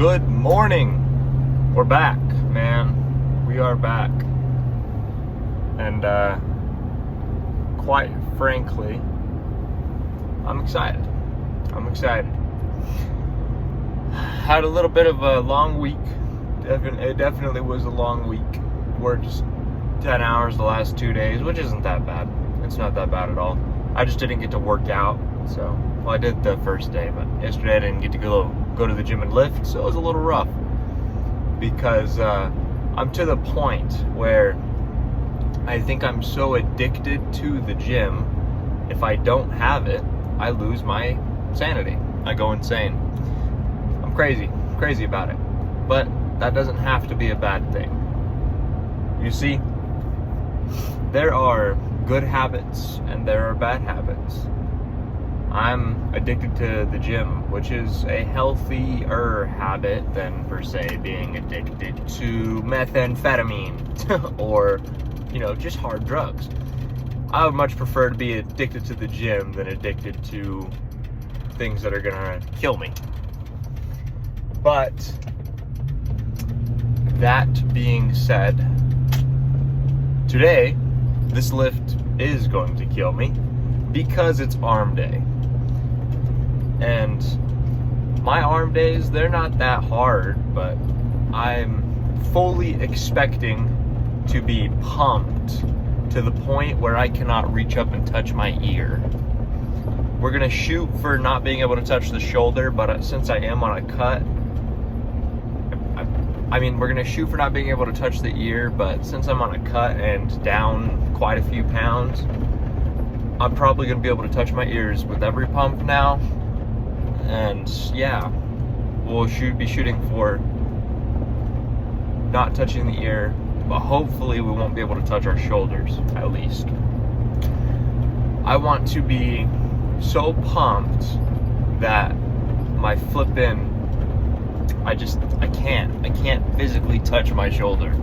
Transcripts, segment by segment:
Good morning. We're back, man. We are back. And quite frankly, I'm excited. Had a little bit of a long week. It definitely was a long week. Worked 10 hours the last 2 days, which isn't that bad. It's not that bad at all. I just didn't get to work out. So, well, I did the first day, but yesterday I didn't get to go to the gym and lift, so it was a little rough. Because I'm to the point where I think I'm so addicted to the gym, if I don't have it, I lose my sanity. I go insane. I'm crazy about it. But that doesn't have to be a bad thing. You see, there are good habits and there are bad habits. I'm addicted to the gym, which is a healthier habit than, per se, being addicted to methamphetamine or, just hard drugs. I would much prefer to be addicted to the gym than addicted to things that are gonna kill me. But that being said, today, this lift is going to kill me because it's arm day. And my arm days, they're not that hard, but I'm fully expecting to be pumped to the point where I cannot reach up and touch my ear. We're gonna shoot for not being able to touch the shoulder, but since I am on a cut, we're gonna shoot for not being able to touch the ear, but since I'm on a cut and down quite a few pounds, I'm probably gonna be able to touch my ears with every pump now. And yeah, we'll be shooting for not touching the ear, but hopefully we won't be able to touch our shoulders, at least. I want to be so pumped that my I can't physically touch my shoulder.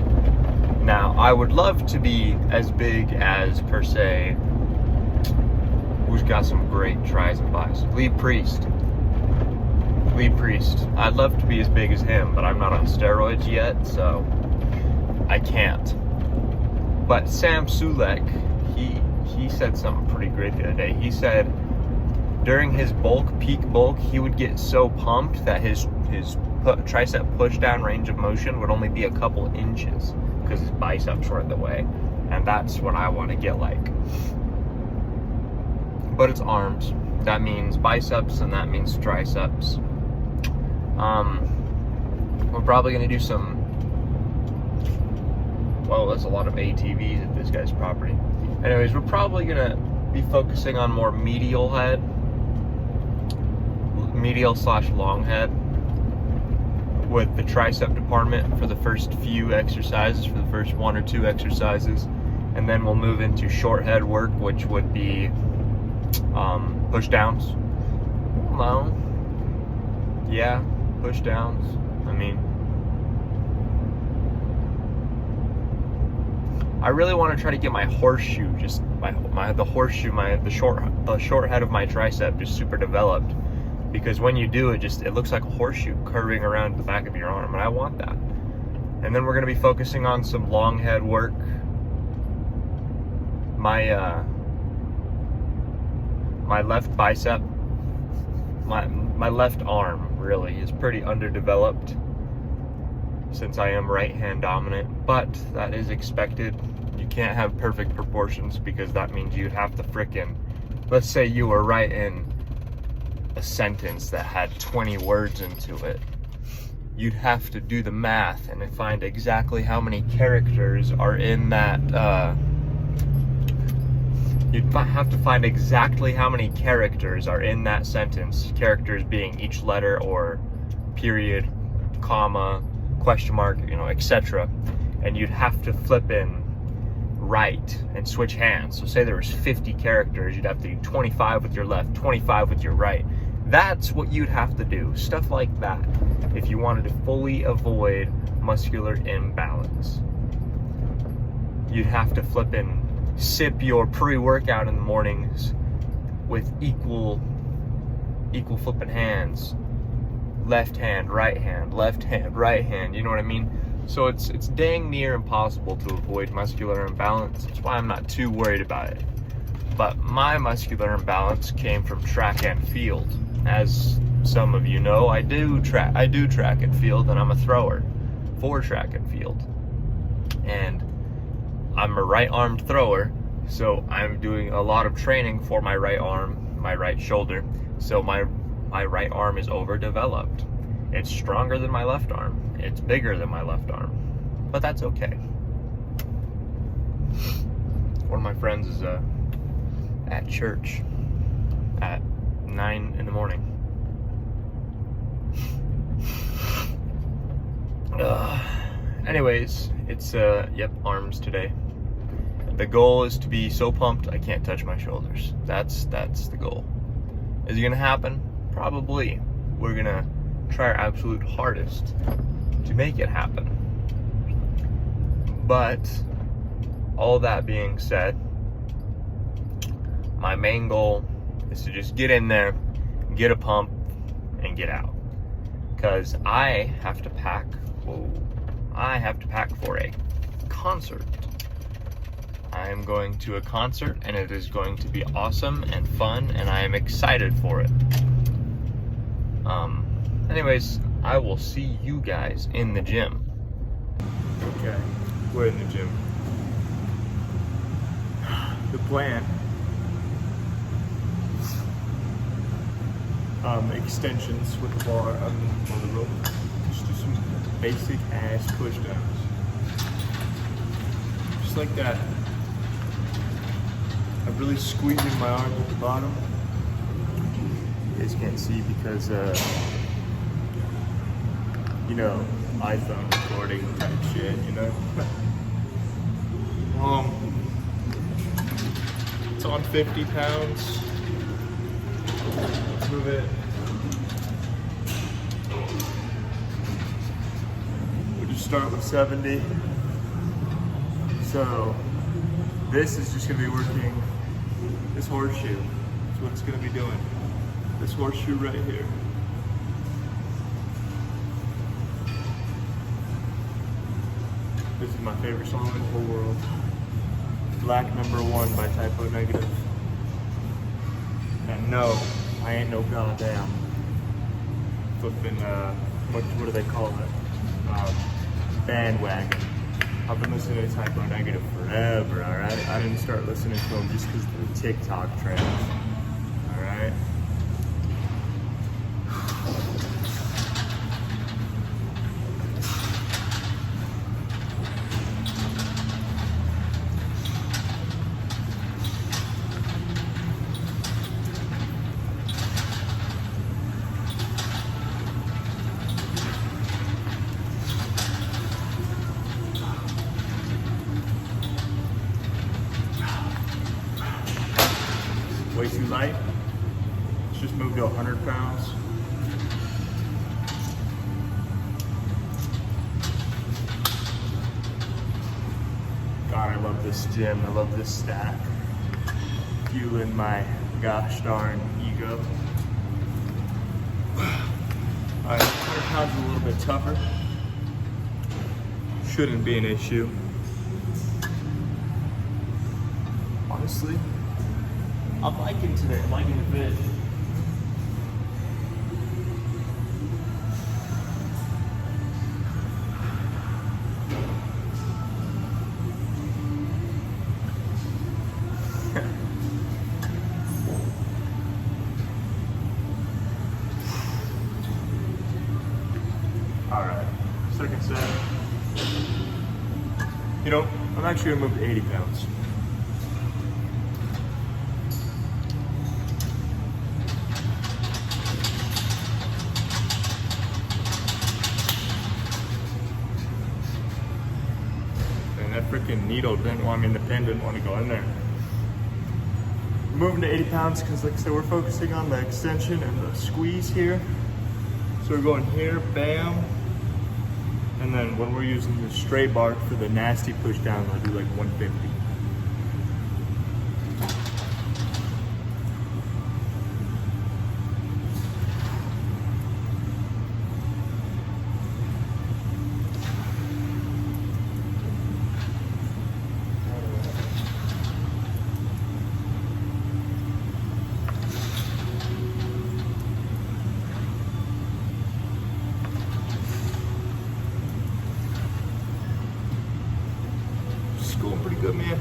Now, I would love to be as big as, per se, who's got some great tries and buys? Lee Priest. I'd love to be as big as him, but I'm not on steroids yet, so I can't. But Sam Sulek, he said something pretty great the other day. He said during his peak bulk, he would get so pumped that his tricep push-down range of motion would only be a couple inches because his biceps were in the way. And that's what I want to get like. But it's arms. That means biceps and that means triceps. We're probably going to do there's a lot of ATVs at this guy's property. Anyways, we're probably going to be focusing on more medial / long head with the tricep department for the first few exercises, for the first 1 or 2 exercises. And then we'll move into short head work, which would be push downs. Well, yeah, push downs. I really want to try to get my horseshoe, the short head of my tricep just super developed, because when you do it, it looks like a horseshoe curving around the back of your arm, and I want that. And then we're going to be focusing on some long head work. My left bicep, my left arm really is pretty underdeveloped since I am right hand dominant, but that is expected. You can't have perfect proportions because that means you'd have to let's say you were writing a sentence that had 20 words into it. You'd have to do the math and find exactly how many characters are in that, you'd have to find exactly how many characters are in that sentence, characters being each letter or period, comma, question mark, etc. And you'd have to flip in right and switch hands. So say there was 50 characters, you'd have to do 25 with your left, 25 with your right. That's what you'd have to do, stuff like that, if you wanted to fully avoid muscular imbalance. You'd have to sip your pre-workout in the mornings with equal flipping hands, left hand, right hand, left hand, right hand, you know what I mean? So it's dang near impossible to avoid muscular imbalance. That's why I'm not too worried about it. But my muscular imbalance came from track and field. As some of you know, I do track and field, and I'm a thrower for track and field. And I'm a right-armed thrower, so I'm doing a lot of training for my right arm, my right shoulder. So my right arm is overdeveloped. It's stronger than my left arm. It's bigger than my left arm. But that's okay. One of my friends is at church at 9 in the morning. Anyways, it's arms today. The goal is to be so pumped I can't touch my shoulders. That's the goal. Is it gonna happen? Probably. We're gonna try our absolute hardest to make it happen. But all that being said, my main goal is to just get in there, get a pump, and get out. Because I have to pack for a concert. I am going to a concert, and it is going to be awesome and fun, and I am excited for it. Anyways, I will see you guys in the gym. Okay, we're in the gym. The plan, extensions with the bar on the rope. Just do some basic ass push downs. Just like that. I'm really squeezing my arm at the bottom. You guys can't see because, iPhone recording type shit, It's on 50 pounds. Let's move it. We'll just start with 70. So, this is just gonna be working this horseshoe. That's what it's gonna be doing. This horseshoe right here. This is my favorite song in the whole world. Black #1 by Typo Negative. And no, I ain't no goddamn flipping, what do they call it? Bandwagon. I've been listening to Typo Negative forever, alright? I didn't start listening to them just because of the TikTok trends, alright? Way too light. Let's just move to 100 pounds. God, I love this gym. I love this stack. Fueling my gosh darn ego. Alright, 100 pounds is a little bit tougher. Shouldn't be an issue. Honestly, I'm liking today. I'm liking the fit. All right, second set. I'm actually gonna move to 80 pounds. That freaking needle the pin didn't want to go in there. We're moving to 80 pounds because, like I said, we're focusing on the extension and the squeeze here. So we're going here, bam. And then when we're using the straight bar for the nasty push down, I'll do like 150. going pretty good, man.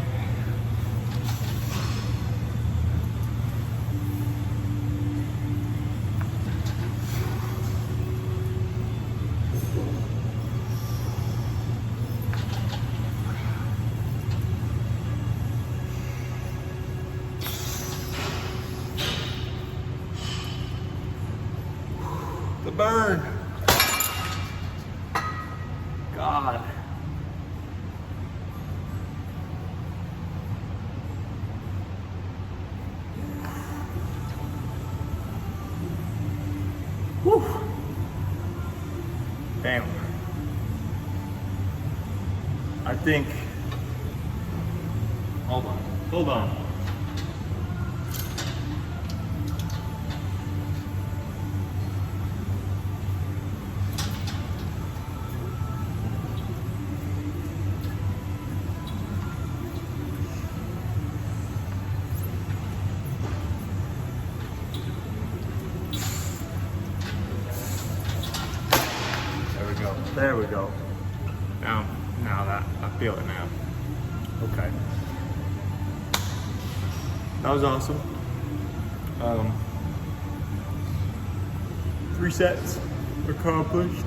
The burn. God. Whew. Damn. I think. Hold on. Hold on. There we go. Now that I feel it now. Okay. That was awesome. 3 sets accomplished.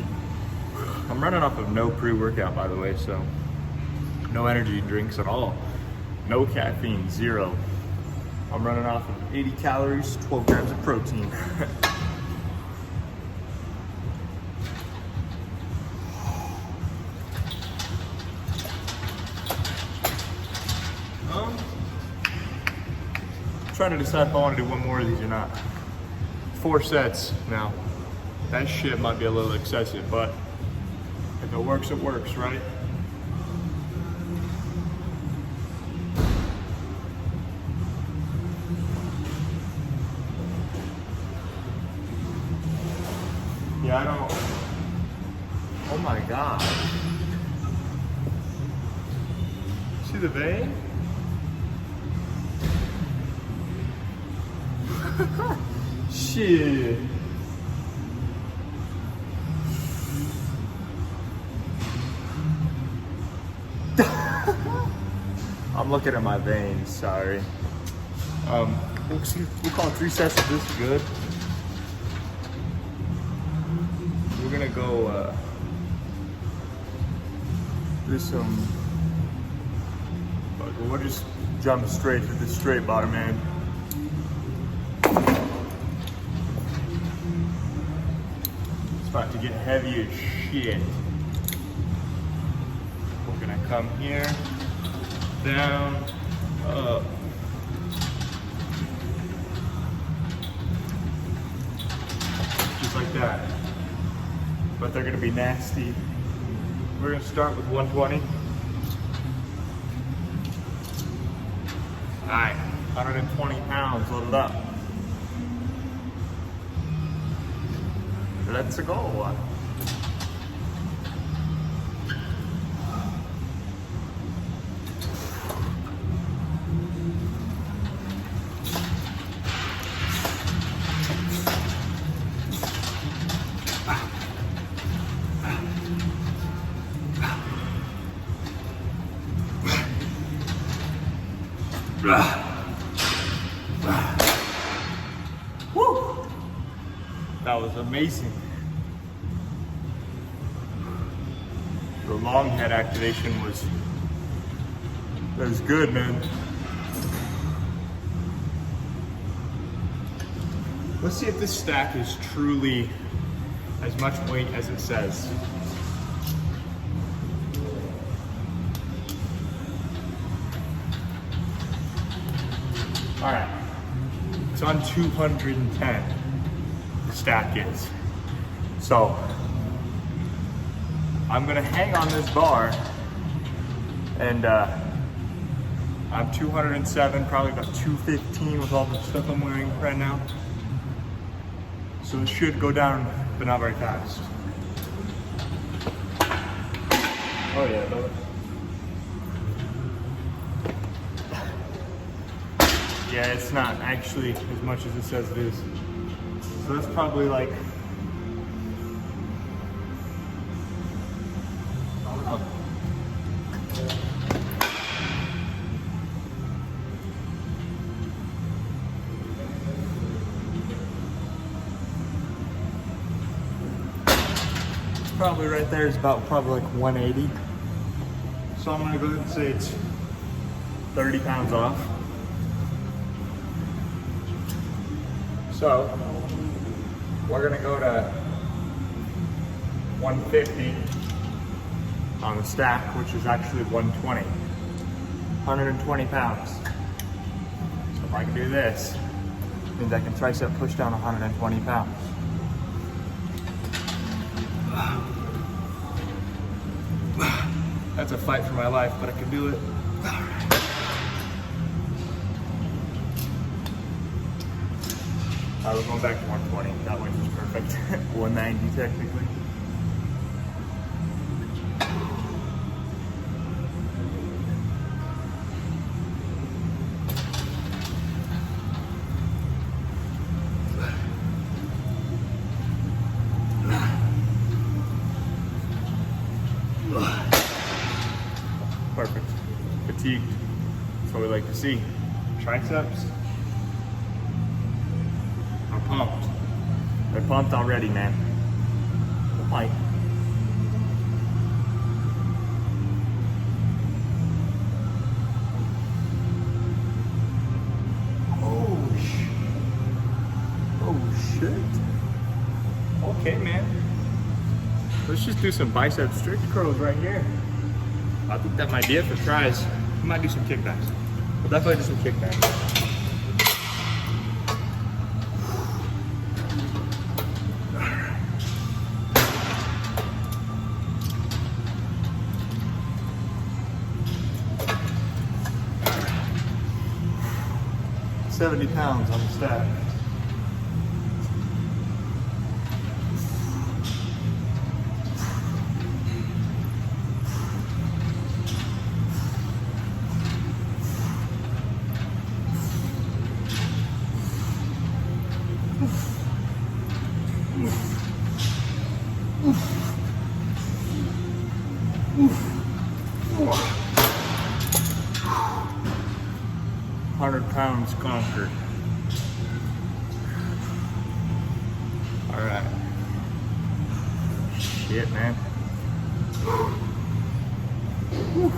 I'm running off of no pre-workout, by the way, so no energy drinks at all. No caffeine, 0. I'm running off of 80 calories, 12 grams of protein. Trying to decide if I want to do one more of these or not. 4 sets now. That shit might be a little excessive, but if it works, right? Yeah, I don't. Oh my God. See the vein? Shit. I'm looking at my veins, sorry. We'll call 3 sets of this good. We're gonna go do some, we'll just jump straight to the straight bottom end. About to get heavy as shit. We're gonna come here, down, up. Just like that. But they're gonna be nasty. We're gonna start with 120. All right, 120 pounds, load it up. Let's go. Woo! That was amazing. The long head activation was good, man. Let's see if this stack is truly as much weight as it says. All right, it's on 210, the stack is. So I'm gonna hang on this bar and I'm 207, probably about 215 with all the stuff I'm wearing right now. So it should go down, but not very fast. Oh yeah, brother. Yeah, it's not actually as much as it says it is. So that's probably like, probably right there is about probably like 180. So I'm gonna go ahead and say it's 30 pounds off. So we're gonna go to 150 on the stack, which is actually 120. 120 pounds. So if I can do this, it means I can tricep push down 120 pounds. That's a fight for my life, but I can do it. I was going back to 120. That way was perfect. 190 technically. Perfect. Fatigued. That's what we like to see. Triceps are pumped. They're pumped already, man. Like, oh shit. Okay, man. Let's just do some bicep strict curls right here. I think that might be it for tries. We might do some kickbacks. We'll definitely do some kickbacks. $70 on the stack. Oof. 100 pounds conquered. All right. Shit, man. Whew.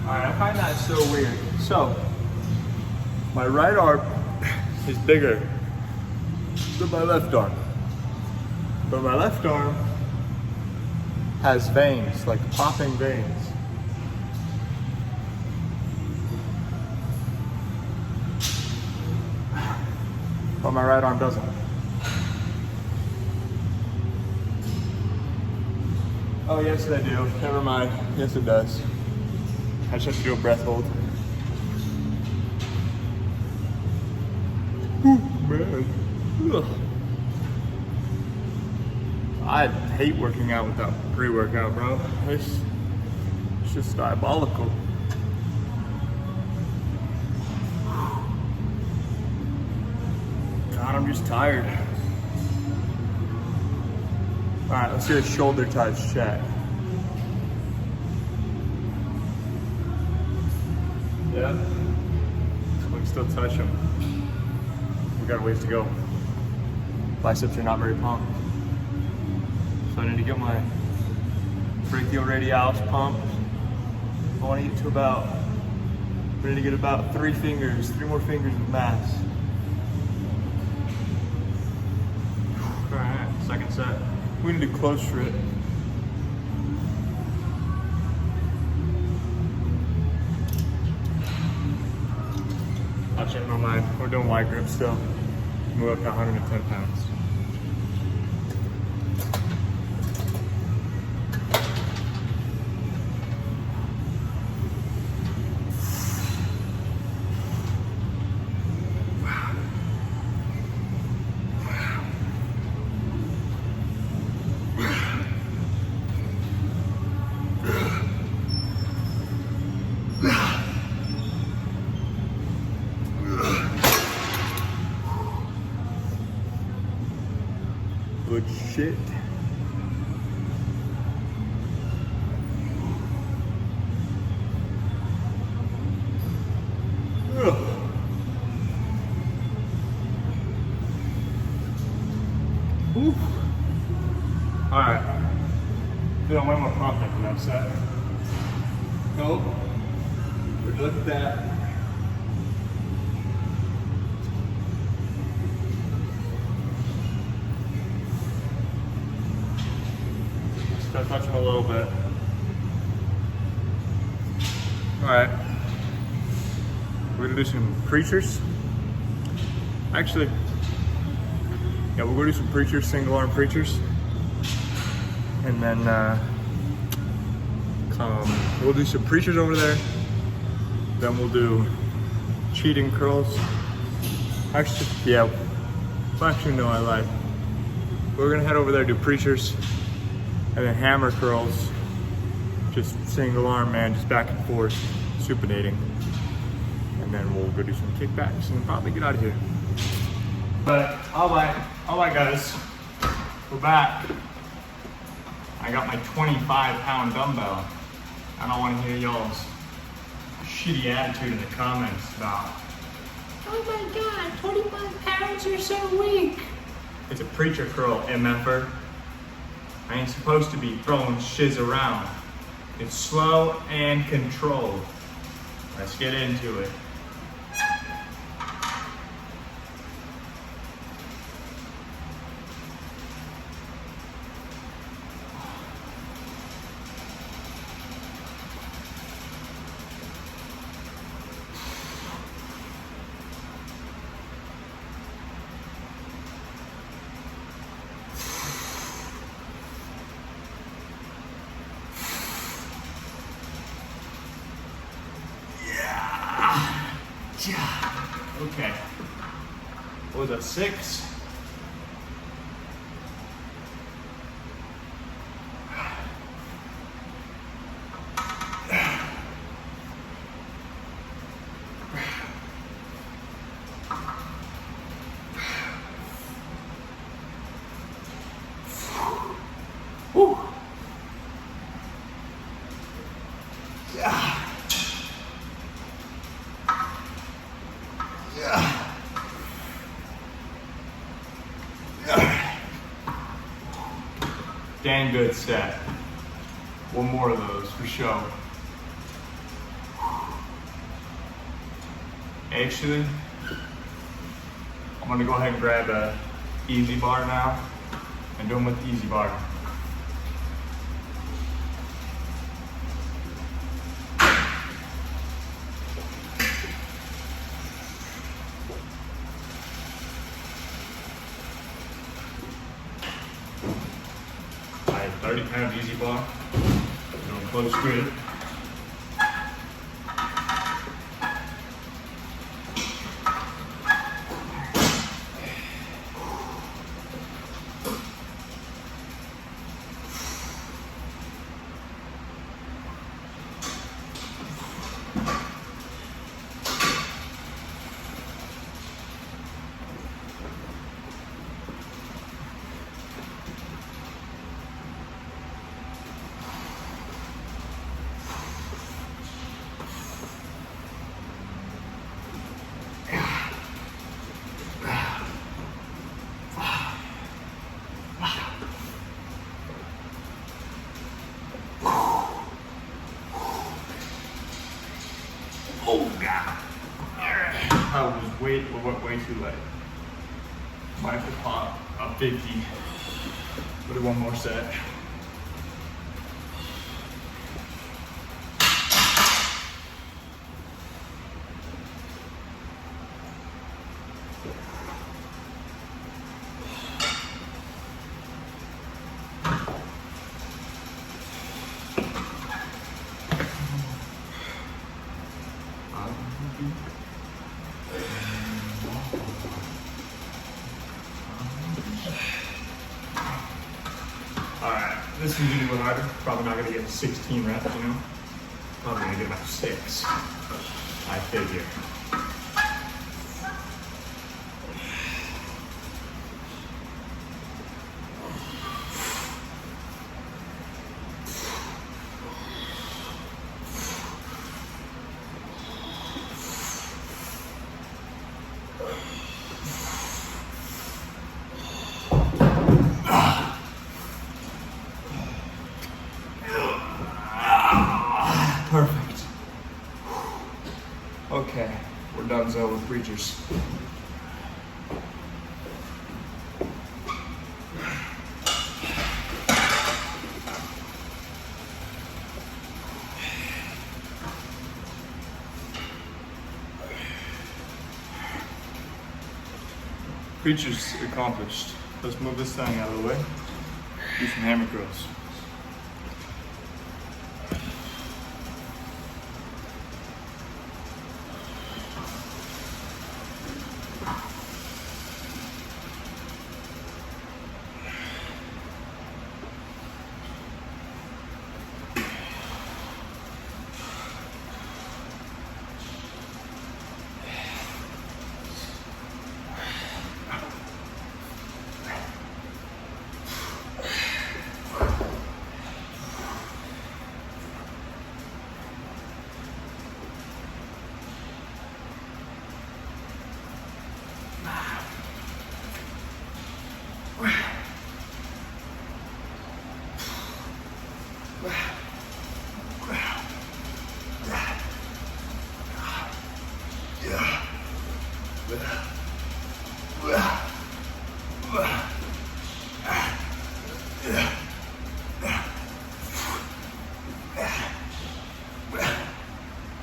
Alright, I find that so weird. So, my right arm is bigger than my left arm. But my left arm has veins, like popping veins. But my right arm doesn't. Oh, yes, they do. Never mind. Yes, it does. I just have to do a breath hold. Ooh, man. Ugh. I hate working out without pre-workout, bro. It's just diabolical. God, I'm just tired. All right, let's do a shoulder touch check. Yeah, we can still touch them. We got a ways to go. Biceps are not very pumped. So I need to get my brachioradialis pumped. I want to get to about, ready to get about 3 more fingers of mass. All right, second set. We need to close for it. I'll change my mind. We're doing wide grip still. Move up to 110 pounds. Good shit. set. Nope. Look at that. Just gotta touch them a little bit. Alright. We're gonna do some preachers. Actually, yeah, we're gonna do some preachers, single arm preachers. And then we'll do some preachers over there. Then we'll do cheating curls. Actually, yeah. Actually, no, I lied. We're gonna head over there, do preachers, and then hammer curls. Just single arm, man, just back and forth, supinating. And then we'll go do some kickbacks and probably get out of here. But all right, guys, we're back. I got my 25-pound dumbbell. I don't want to hear y'all's shitty attitude in the comments about, oh my God, 25 pounds, you're so weak. It's a preacher curl, MFer. I ain't supposed to be throwing shiz around. It's slow and controlled. Let's get into it. Okay. What was that, 6? Whew. Yeah. Dang good set. One more of those for show. Actually, I'm gonna go ahead and grab a easy bar now and do them with the easy bar. I have 30-pound easy bar. Doing close grip. Oh God! I was way too late. Might have to pop a 50. We'll do one more set. Alright, this is gonna be a little harder. Probably not gonna get 16 reps, you know? Probably gonna get about 6. I figure. Okay, we're done with preachers. Preachers accomplished. Let's move this thing out of the way. Do some hammer curls.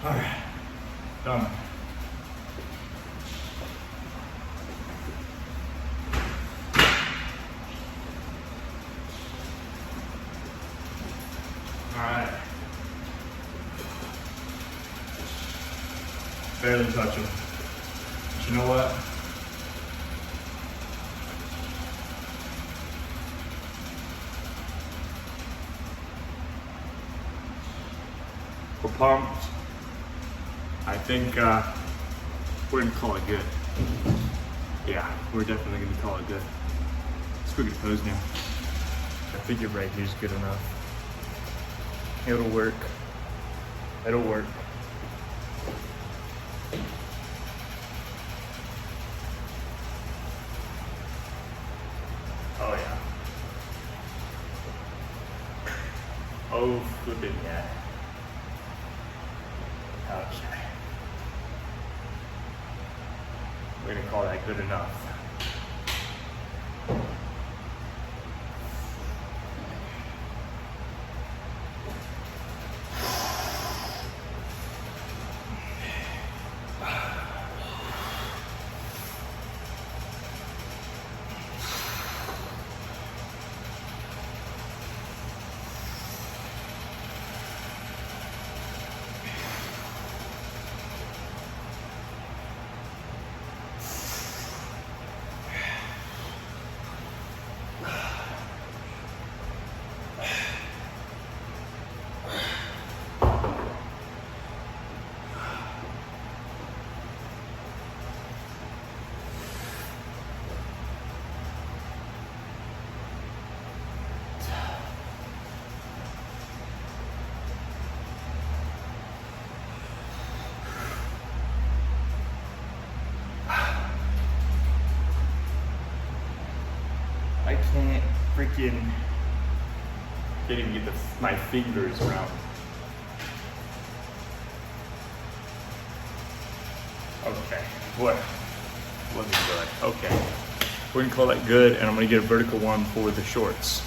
Alright, done. Alright. Barely touch him. But you know what? We're pumped. I think we're gonna call it good. Yeah, we're definitely gonna call it good. Let's go get posed now. I think you're right here's good enough. It'll work. It'll work. Oh yeah. Oh flippin' yeah. Okay. We're gonna call that good enough. I can't even get my fingers around. Okay, what? Let me good. Okay, we're gonna call that good, and I'm gonna get a vertical one for the shorts.